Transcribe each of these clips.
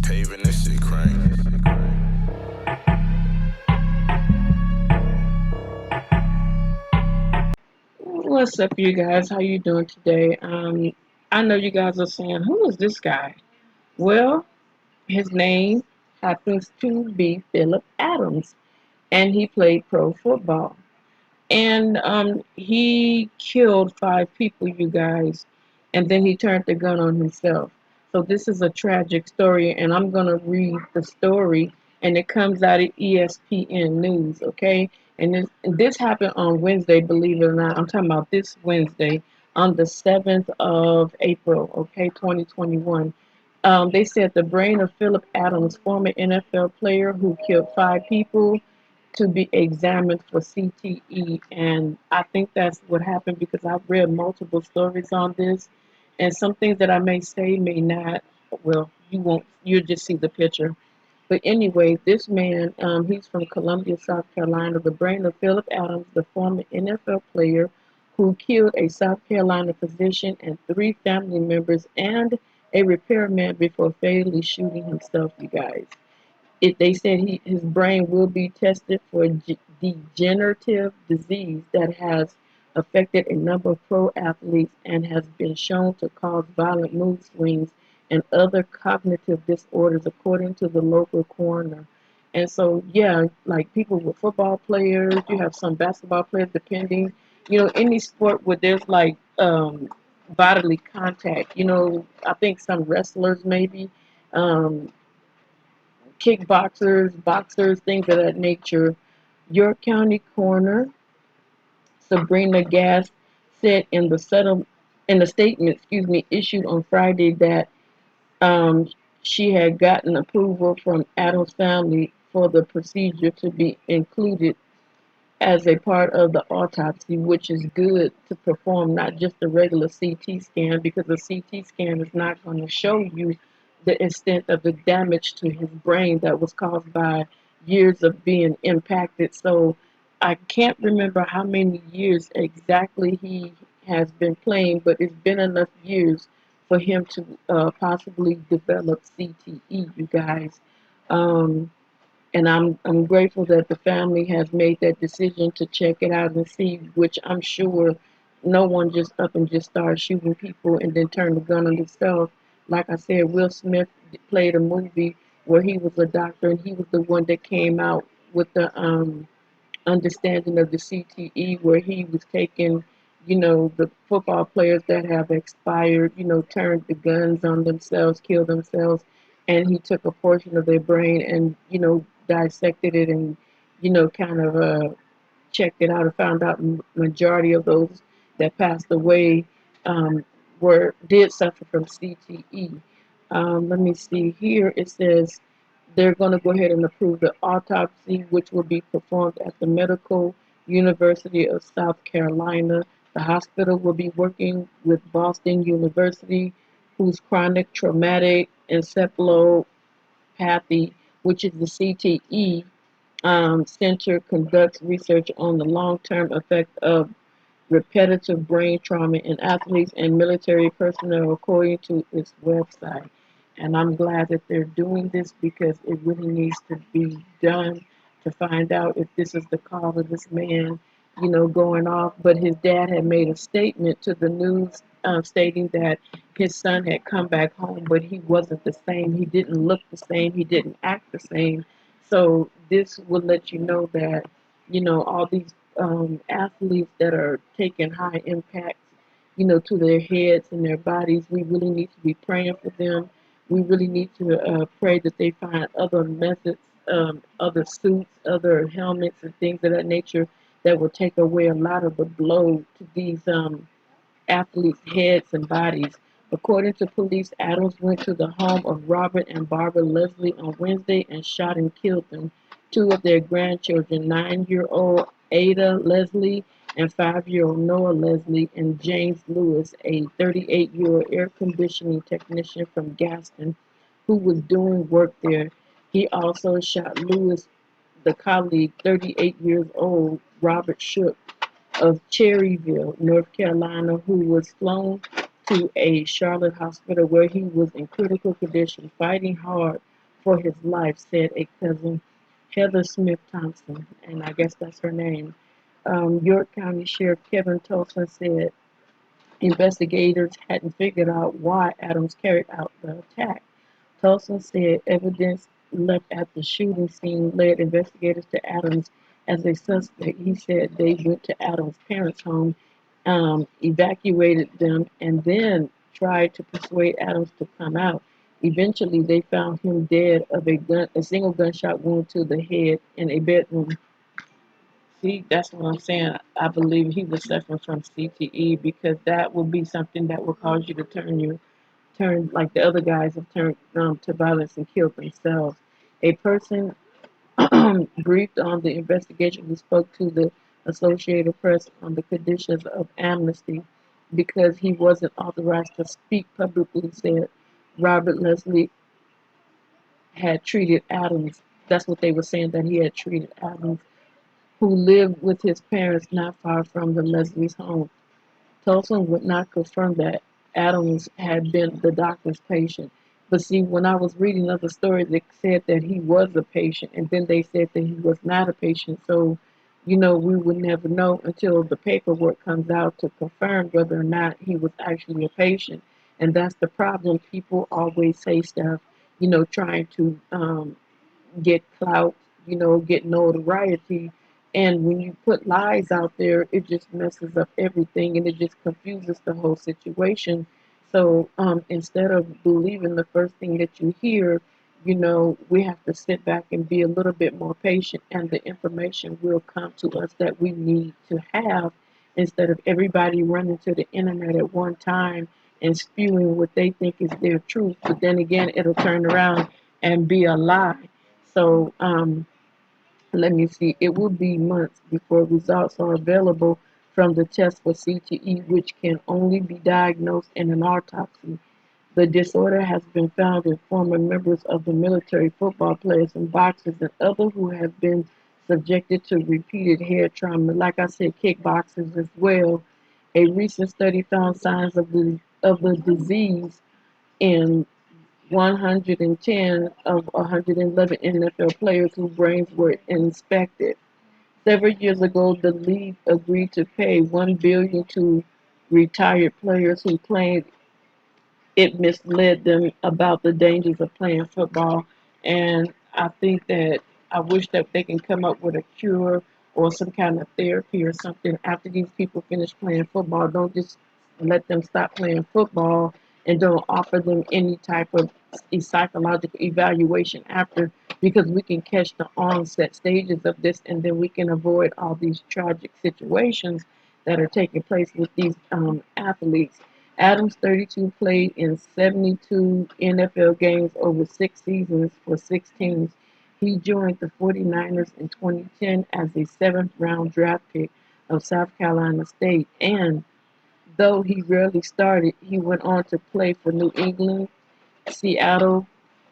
Paving this shit crank. What's up, you guys? How you doing today? I know you guys are saying, "Who is this guy?" Well, his name happens to be Philip Adams, and he played pro football. And he killed 5 people, you guys, and then he turned the gun on himself. So this is a tragic story, and I'm gonna read the story, and it comes out of ESPN News, okay? And this happened on Wednesday, believe it or not. I'm talking about this Wednesday, on the 7th of April, okay, 2021. They said the brain of Philip Adams, former NFL player who killed 5 people, to be examined for CTE. And I think that's what happened because I've read multiple stories on this. And some things that I may say may not, well, you'll just see the picture. But anyway, this man, he's from Columbia, South Carolina, the brain of Philip Adams, the former NFL player who killed a South Carolina physician and 3 family members and a repairman before fatally shooting himself, you guys. They said his brain will be tested for degenerative disease that has affected a number of pro athletes and has been shown to cause violent mood swings and other cognitive disorders, according to the local coroner. And so, yeah, like people with football players, you have some basketball players, depending, any sport where there's like bodily contact. I think some wrestlers maybe. Um, Kickboxers, boxers, things of that nature. York County Coroner Sabrina Gass said in the statement, issued on Friday that um, she had gotten approval from Adams' family for the procedure to be included as a part of the autopsy, which is good to perform, not just a regular CT scan, because a CT scan is not going to show you the extent of the damage to his brain that was caused by years of being impacted. So I can't remember how many years exactly he has been playing, but it's been enough years for him to possibly develop CTE, you guys. Um, and I'm grateful that the family has made that decision to check it out and see, which I'm sure no one just up and just started shooting people and then turned the gun on themselves. Like I said, Will Smith played a movie where he was a doctor and he was the one that came out with the understanding of the CTE, where he was taking, the football players that have expired, turned the guns on themselves, killed themselves, and he took a portion of their brain and, dissected it and, kind of checked it out and found out majority of those that passed away were did suffer from CTE. Let me see here. It says they're going to go ahead and approve the autopsy, which will be performed at the Medical University of South Carolina. The hospital will be working with Boston University, whose chronic traumatic encephalopathy, which is the CTE center, conducts research on the long-term effect of repetitive brain trauma in athletes and military personnel, according to its website. And I'm glad that they're doing this because it really needs to be done to find out if this is the cause of this man, going off. But his dad had made a statement to the news stating that his son had come back home, but he wasn't the same. He didn't look the same. He didn't act the same. So this will let you know that, all these athletes that are taking high impacts, to their heads and their bodies, we really need to be praying for them. We really need to pray that they find other methods, other suits, other helmets, and things of that nature that will take away a lot of the blow to these athletes' heads and bodies. According to police, Adams went to the home of Robert and Barbara Leslie on Wednesday and shot and killed them. Two of their grandchildren, 9-year-old Ada Leslie and 5-year-old Noah Leslie, and James Lewis, a 38-year-old air conditioning technician from Gaston, who was doing work there. He also shot Lewis, the colleague, 38 years old, Robert Shook of Cherryville, North Carolina, who was flown to a Charlotte hospital where he was in critical condition, fighting hard for his life, said a cousin, Heather Smith Thompson, and I guess that's her name. York County Sheriff Kevin Tolson said investigators hadn't figured out why Adams carried out the attack. Tolson said evidence left at the shooting scene led investigators to Adams as a suspect. He said they went to Adams' parents' home, evacuated them, and then tried to persuade Adams to come out. Eventually, they found him dead of a single gunshot wound to the head in a bedroom. See, that's what I'm saying. I believe he was suffering from CTE because that will be something that will cause you to turn like the other guys have turned to violence and killed themselves. A person briefed on the investigation who spoke to the Associated Press on the conditions of amnesty because he wasn't authorized to speak publicly said Robert Leslie had treated Adams. That's what they were saying, that he had treated Adams, who lived with his parents not far from the Leslie's home. Tolson would not confirm that Adams had been the doctor's patient. But see, when I was reading other stories, it said that he was a patient, and then they said that he was not a patient. So, we would never know until the paperwork comes out to confirm whether or not he was actually a patient. And that's the problem. People always say stuff, trying to get clout, get notoriety. And when you put lies out there, it just messes up everything and it just confuses the whole situation. So instead of believing the first thing that you hear, we have to sit back and be a little bit more patient, and the information will come to us that we need to have instead of everybody running to the internet at one time and spewing what they think is their truth. But then again, it'll turn around and be a lie. So let me see. It will be months before results are available from the test for CTE, which can only be diagnosed in an autopsy. The disorder has been found in former members of the military, football players, and boxers, and others who have been subjected to repeated head trauma. Like I said, kickboxers as well. A recent study found signs of the disease in 110 of 111 NFL players whose brains were inspected. Several years ago, the league agreed to pay $1 billion to retired players who claimed it misled them about the dangers of playing football. And I think that I wish that they can come up with a cure or some kind of therapy or something after these people finish playing football. Don't just let them stop playing football and don't offer them any type of psychological evaluation after, because we can catch the onset stages of this and then we can avoid all these tragic situations that are taking place with these athletes. Adams, 32, played in 72 NFL games over 6 seasons for 6 teams. He joined the 49ers in 2010 as a seventh round draft pick of South Carolina State. And though he rarely started, he went on to play for New England, Seattle,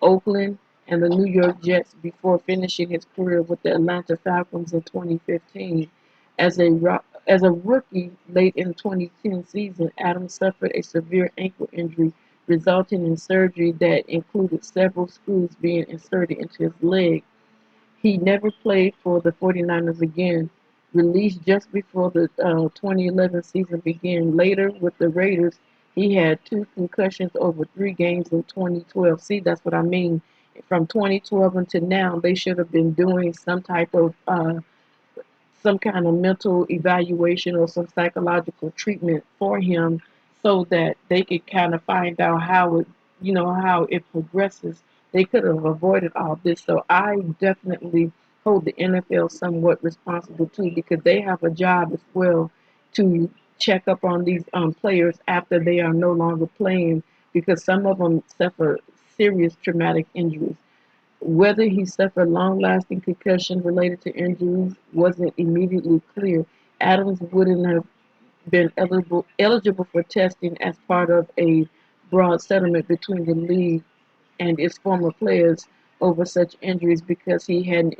Oakland, and the New York Jets before finishing his career with the Atlanta Falcons in 2015. As a rookie late in the 2010 season, Adams suffered a severe ankle injury, resulting in surgery that included several screws being inserted into his leg. He never played for the 49ers again. Released just before the 2011 season began. Later, with the Raiders, he had two concussions over 3 games in 2012. See, that's what I mean. From 2012 until now, they should have been doing some kind of mental evaluation or some psychological treatment for him so that they could kind of find out how it progresses. They could have avoided all this. So I definitely hold the NFL somewhat responsible too, because they have a job as well to check up on these players after they are no longer playing, because some of them suffer serious traumatic injuries. Whether he suffered long-lasting concussion related to injuries wasn't immediately clear. Adams wouldn't have been eligible for testing as part of a broad settlement between the league and its former players. over such injuries because he hadn't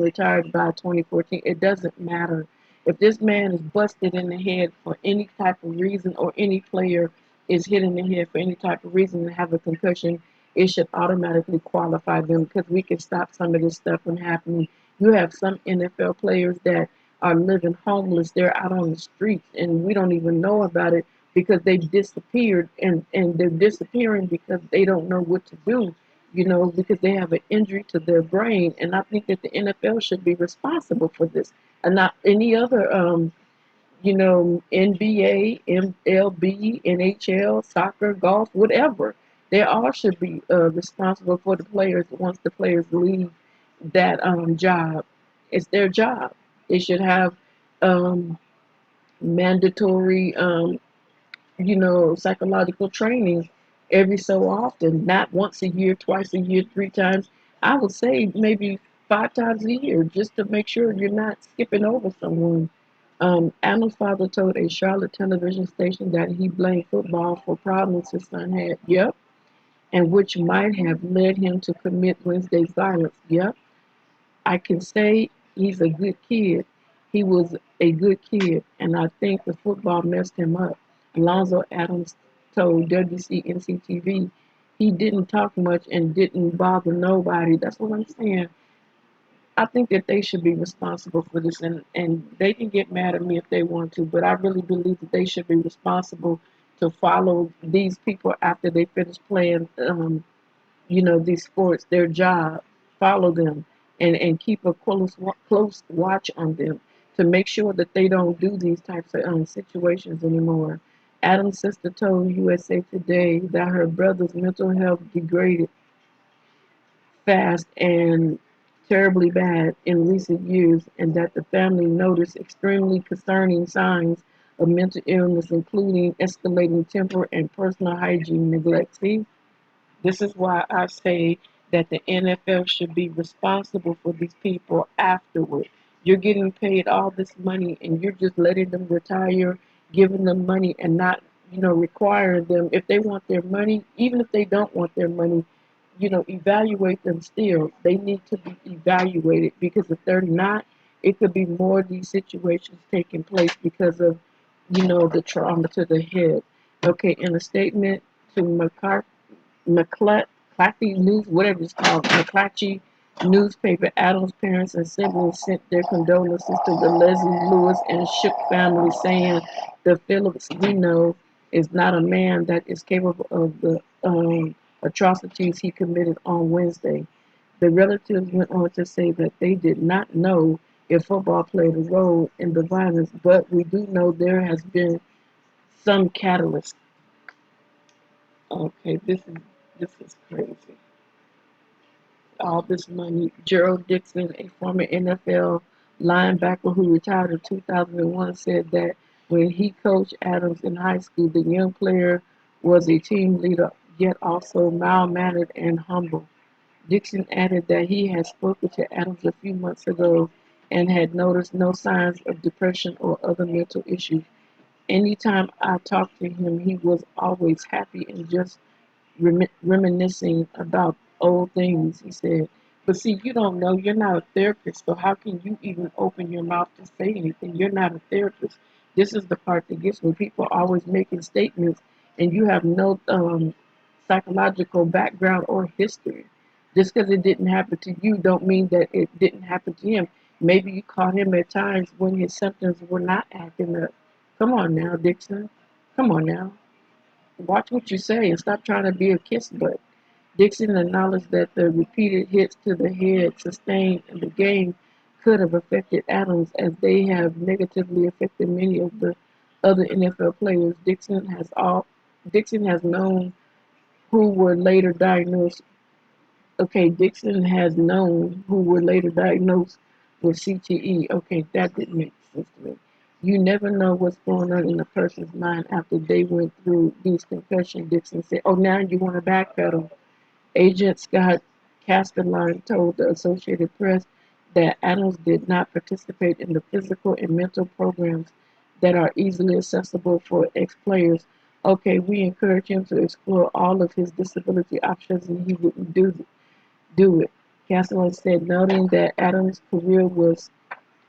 retired by 2014. It doesn't matter. If this man is busted in the head for any type of reason, or any player is hit in the head for any type of reason and have a concussion, it should automatically qualify them, because we can stop some of this stuff from happening. You have some NFL players that are living homeless. They're out on the streets and we don't even know about it because they've disappeared, and they're disappearing because they don't know what to do, because they have an injury to their brain. And I think that the NFL should be responsible for this, and not any other, NBA, MLB, NHL, soccer, golf, whatever. They all should be responsible for the players once the players leave that job. It's their job. They should have um, mandatory psychological training every so often, not once a year, twice a year, three times. I would say maybe 5 times a year, just to make sure you're not skipping over someone. Adam's father told a Charlotte television station that he blamed football for problems his son had. Yep. And which might have led him to commit Wednesday's violence. Yep. I can say he's a good kid. He was a good kid, and I think the football messed him up. Alonzo Adams told WCNC TV he didn't talk much and didn't bother nobody. That's what I'm saying. I think that they should be responsible for this, and they can get mad at me if they want to, but I really believe that they should be responsible to follow these people after they finish playing these sports, their job. Follow them, and keep a close watch on them to make sure that they don't do these types of situations anymore. Adam's sister told USA Today that her brother's mental health degraded fast and terribly bad in recent years, and that the family noticed extremely concerning signs of mental illness, including escalating temper and personal hygiene neglect. See, this is why I say that the NFL should be responsible for these people afterward. You're getting paid all this money and you're just letting them retire, giving them money and not, requiring them. If they want their money, even if they don't want their money, evaluate them still. They need to be evaluated, because if they're not, it could be more of these situations taking place because of, the trauma to the head. Okay, in a statement to McClatchy News, whatever it's called, McClatchy newspaper, Adams' parents and siblings sent their condolences to the Leslie Lewis and Shook family, saying the Phillips we know is not a man that is capable of the atrocities he committed on Wednesday. The relatives went on to say that they did not know if football played a role in the violence, but we do know there has been some catalyst. Okay, this is crazy. All this money. Gerald Dixon, a former NFL linebacker who retired in 2001, said that when he coached Adams in high school, the young player was a team leader, yet also mild-mannered and humble. Dixon added that he had spoken to Adams a few months ago and had noticed no signs of depression or other mental issues. Anytime I talked to him, he was always happy and just reminiscing about old things, he said. But see, you don't know. You're not a therapist, so how can you even open your mouth to say anything? You're not a therapist. This is the part that gets me. People are always making statements, and you have no psychological background or history. Just because it didn't happen to you, don't mean that it didn't happen to him. Maybe you caught him at times when his symptoms were not acting up. Come on now, Dixon. Come on now. Watch what you say and stop trying to be a kiss butt. Dixon acknowledged that the repeated hits to the head sustained in the game could have affected Adams, as they have negatively affected many of the other NFL players. Dixon has known who were later diagnosed. Okay, Dixon has known who were later diagnosed with CTE. Okay, that didn't make sense to me. You never know what's going on in a person's mind after they went through these concussions, Dixon said. Oh, now you want to backpedal. Agent Scott Castelline told the Associated Press that Adams did not participate in the physical and mental programs that are easily accessible for ex-players. Okay, we encourage him to explore all of his disability options, and he wouldn't do do it. Castleman said, noting that Adams' career was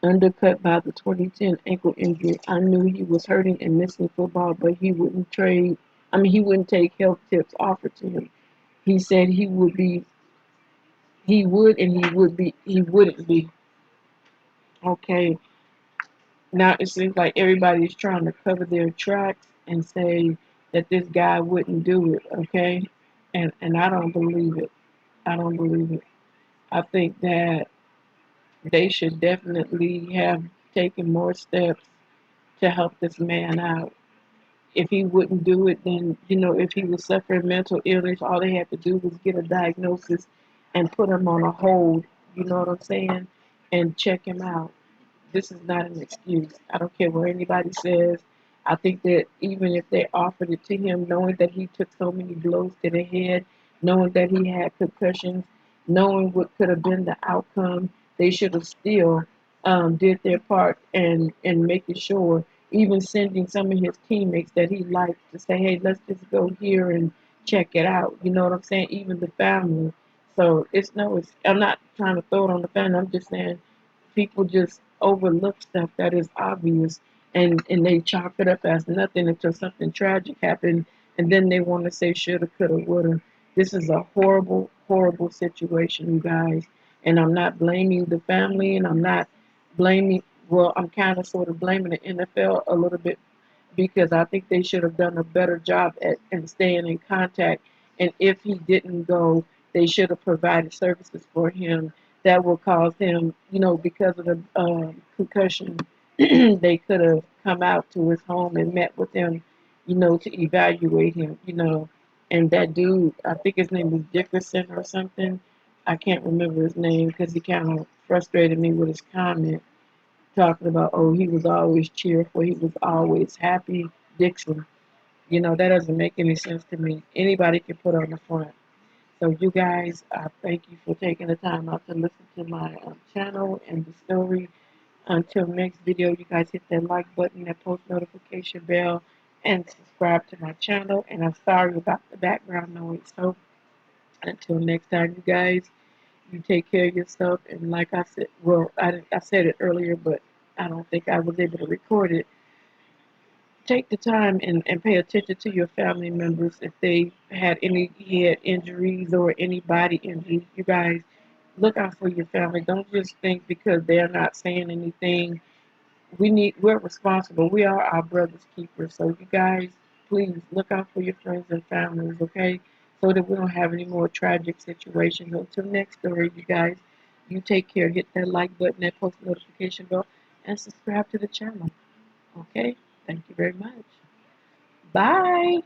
undercut by the 2010 ankle injury. I knew he was hurting and missing football, but he wouldn't trade. He wouldn't take health tips offered to him. He said he would, and he wouldn't be. Okay, now it seems like everybody's trying to cover their tracks and say that this guy wouldn't do it. Okay, and I don't believe it. I don't believe it. I think that they should definitely have taken more steps to help this man out. If he wouldn't do it, then, if he was suffering mental illness, all they had to do was get a diagnosis and put him on a hold, you know what I'm saying, and check him out. This is not an excuse. I don't care what anybody says. I think that even if they offered it to him, knowing that he took so many blows to the head, knowing that he had concussions, knowing what could have been the outcome, they should have still did their part and making sure, even sending some of his teammates that he liked to say, hey, let's just go here and check it out. You know what I'm saying? Even the family. So I'm not trying to throw it on the family. I'm just saying people just overlook stuff that is obvious and they chalk it up as nothing until something tragic happened and then they want to say shoulda, coulda, woulda. This is a horrible, horrible situation, you guys. And I'm not blaming the family and I'm not blaming, well, I'm kind of sort of blaming the NFL a little bit because I think they should have done a better job at and staying in contact. And if he didn't go, they should have provided services for him that will cause him, because of the concussion, they could have come out to his home and met with him, to evaluate him, And that dude, I think his name was Dickerson or something. I can't remember his name because he kind of frustrated me with his comment talking about, oh, he was always cheerful, he was always happy. Dixon, that doesn't make any sense to me. Anybody can put on the front. So you guys, I thank you for taking the time out to listen to my channel and the story. Until next video, you guys hit that like button, that post notification bell, and subscribe to my channel. And I'm sorry about the background noise. So until next time, you guys, you take care of yourself. And like I said, well, I said it earlier, but I don't think I was able to record it. Take the time and pay attention to your family members if they had any head injuries or any body injuries. You guys look out for your family. Don't just think because they're not saying anything. We're responsible. We are our brother's keepers. So you guys, please look out for your friends and families, okay? So that we don't have any more tragic situations. Until next story, you guys, you take care. Hit that like button, that post notification bell, and subscribe to the channel. Okay? Thank you very much. Bye.